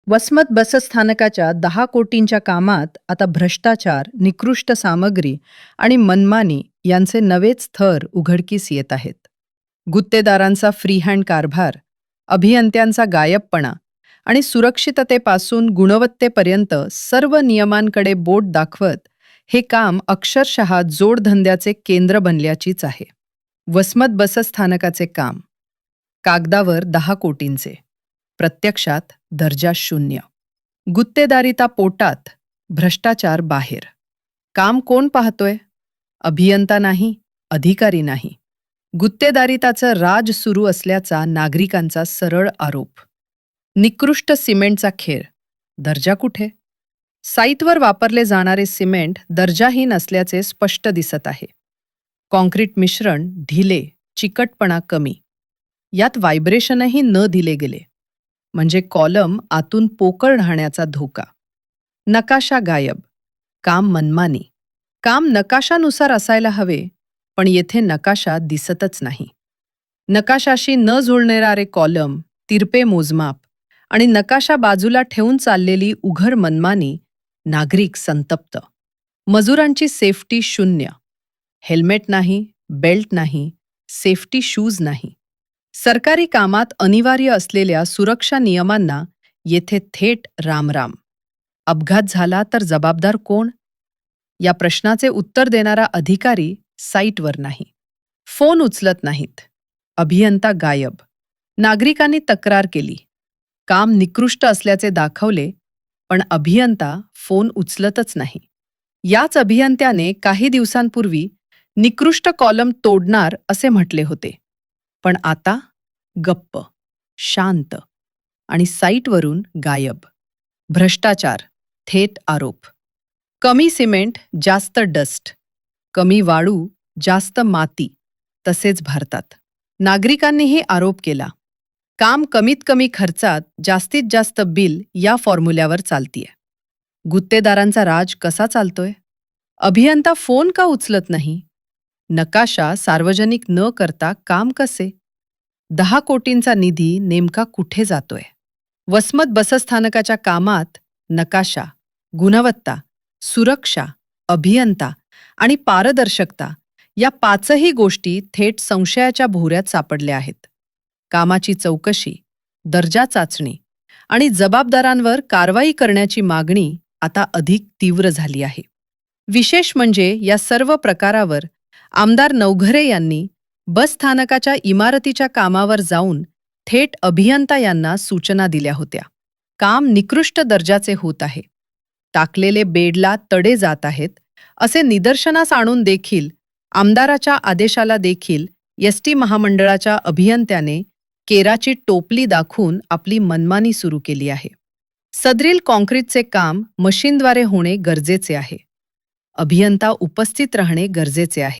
वसमत बसस्थानकाच्या 10 कोटींच्या कामात आता भ्रष्टाचार, निकृष्ट सामग्री आणि मनमानी यांचे नवेच थर उघडकीस येत आहेत. गुत्तेदारांचा फ्री हँड कारभार, अभियंत्यांचा गायबपणा आणि सुरक्षिततेपासून गुणवत्तेपर्यंत सर्व नियमांकडे बोट दाखवत हे काम अक्षरशः जोडधंद्याचे केंद्र बनल्याचीच आहे. वसमत बसस्थानकाचे काम कागदावर 10 कोटींचे, प्रत्यक्षात दर्जा शून्य. गुत्तेदारिता पोटात, भ्रष्टाचार बाहेर. काम कोण पाहतोय? अभियंता नाही, अधिकारी नाही. गुत्तेदारिताचं राज सुरू असल्याचा नागरिकांचा सरळ आरोप. निकृष्ट सिमेंटचा खेळ, दर्जा कुठे? साईटवर वापरले जाणारे सिमेंट दर्जाहीन असल्याचे स्पष्ट दिसत आहे. कॉन्क्रीट मिश्रण ढिले, चिकटपणा कमी. यात व्हायब्रेशनही न दिले गेले, म्हणजे कॉलम आतून पोकळ राहण्याचा धोका. नकाशा गायब, काम मनमानी. काम नकाशानुसार असायला हवे, पण येथे नकाशा दिसतच नाही. नकाशाशी न जुळणारे कॉलम, तिरपे मोजमाप आणि नकाशा बाजूला ठेवून चाललेली उघड मनमानी. नागरिक संतप्त. मजुरांची सेफ्टी शून्य. हेल्मेट नाही, बेल्ट नाही, सेफ्टी शूज नाही. सरकारी कामात अनिवार्य असलेल्या सुरक्षा नियमांना येथे थेट रामराम. अपघात झाला तर जबाबदार कोण? या प्रश्नाचे उत्तर देणारा अधिकारी साईटवर नाही. फोन उचलत नाहीत. अभियंता गायब. नागरिकांनी तक्रार केली. काम निकृष्ट असल्याचे दाखवले, पण अभियंता फोन उचलतच नाही. याच अभियंत्याने काही दिवसांपूर्वी निकृष्ट कॉलम तोडणार असे म्हटले होते. पण आता गप्प, शांत आणि साईटवरून गायब. भ्रष्टाचार, थेट आरोप. कमी सिमेंट, जास्त डस्ट. कमी वाळू, जास्त माती. तसेच भारतात नागरिकांनीही आरोप केला. काम कमीत कमी खर्चात जास्तीत जास्त बिल या फॉर्म्युल्यावर चालतीये. गुत्तेदारांचा राज कसा चालतोय? अभियंता फोन का उचलत नाही? नकाशा सार्वजनिक न करता काम कसे? 10 कोटींचा निधी नेमका कुठे जातोय? वसमत बसस्थानकाच्या कामात नकाशा, गुणवत्ता, सुरक्षा, अभियंता आणि पारदर्शकता या 5ही गोष्टी थेट संशयाच्या भोवऱ्यात सापडल्या आहेत. कामाची चौकशी, दर्जा चाचणी आणि जबाबदारांवर कारवाई करण्याची मागणी आता अधिक तीव्र झाली आहे. विशेष म्हणजे या सर्व प्रकारावर आमदार नवघरे यांनी बसस्थानकाच्या इमारतीच्या कामावर जाऊन थेट अभियंता यांना सूचना दिल्या होत्या. काम निकृष्ट दर्जाचे होत आहे. टाकलेले बेडला तडे जात आहेत असे निदर्शनास आणून देखील आमदाराच्या आदेशाला देखील एसटी महामंडळाच्या अभियंत्याने केराची टोपली दाखवून आपली मनमानी सुरू केली आहे. सदरील कॉन्क्रीटचे काम मशीनद्वारे होणे गरजेचे आहे. अभियंता उपस्थित राहणे गरजेचे आहे.